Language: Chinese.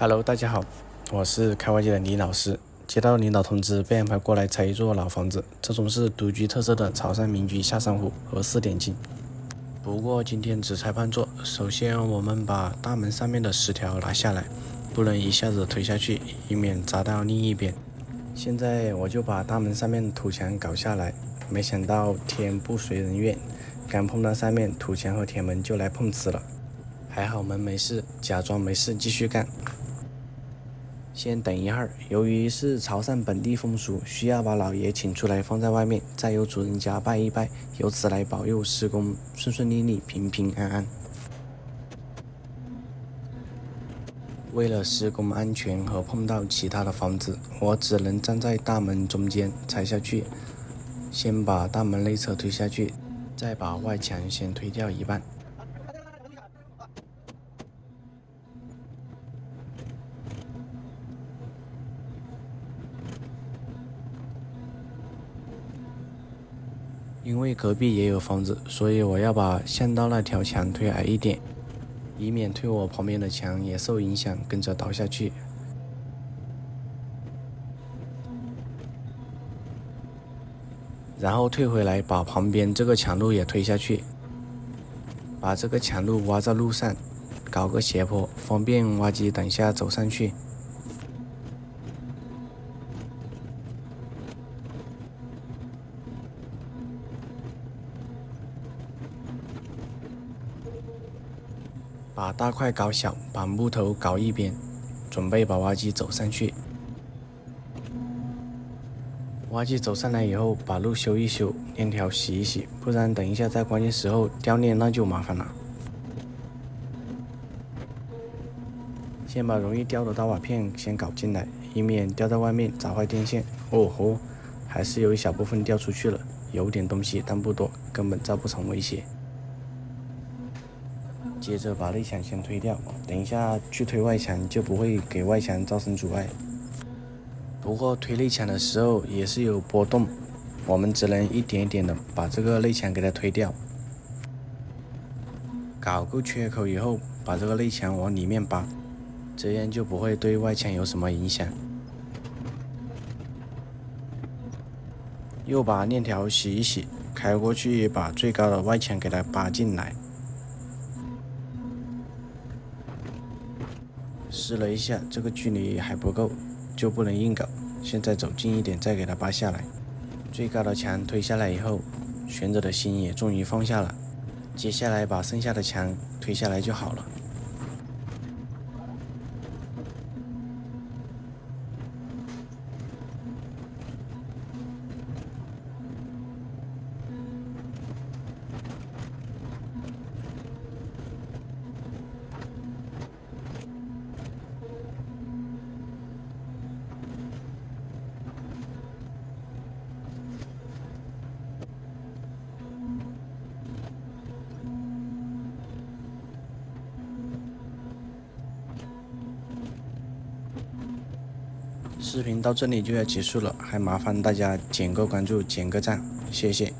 Hello，大家好，我是开挖机的李老师。接到领导通知，被安排过来拆一座老房子，这种是独具特色的潮汕民居下山虎和4点镜。不过今天只拆半座，首先我们把大门上面的石条拿下来，不能一下子推下去，以免砸到另一边。现在我就把大门上面土墙搞下来，没想到天不随人愿，刚碰到上面土墙和铁门就来碰瓷了。还好门没事，假装没事继续干。先等一会儿，由于是潮汕本地风俗，需要把老爷请出来放在外面，再由主人家拜一拜，由此来保佑施工顺顺利利、平平安安。为了施工安全和碰到其他的房子，我只能站在大门中间拆下去。先把大门内侧推下去，再把外墙先推掉一半。因为隔壁也有房子，所以我要把巷道那条墙推矮一点，以免推我旁边的墙也受影响，跟着倒下去。然后退回来，把旁边这个墙路也推下去，把这个墙路挖在路上，搞个斜坡，方便挖机等下走上去。把大块搞小，把木头搞一边，准备把挖机走上去。挖机走上来以后，把路修一修，链条洗一洗，不然等一下在关键时候掉链那就麻烦了。先把容易掉的大瓦片先搞进来，以免掉在外面砸坏电线。哦吼，还是有一小部分掉出去了，有点东西但不多，根本造不成威胁。接着把内墙先推掉，等一下去推外墙就不会给外墙造成阻碍。不过推内墙的时候也是有波动，我们只能一点一点的把这个内墙给它推掉。搞够缺口以后，把这个内墙往里面扒，这样就不会对外墙有什么影响。又把链条洗一洗，开过去把最高的外墙给它扒进来。试了一下，这个距离还不够，就不能硬搞。现在走近一点，再给它扒下来。最高的墙推下来以后，悬着的心也终于放下了。接下来把剩下的墙推下来就好了。视频到这里就要结束了，还麻烦大家点个关注、点个赞，谢谢。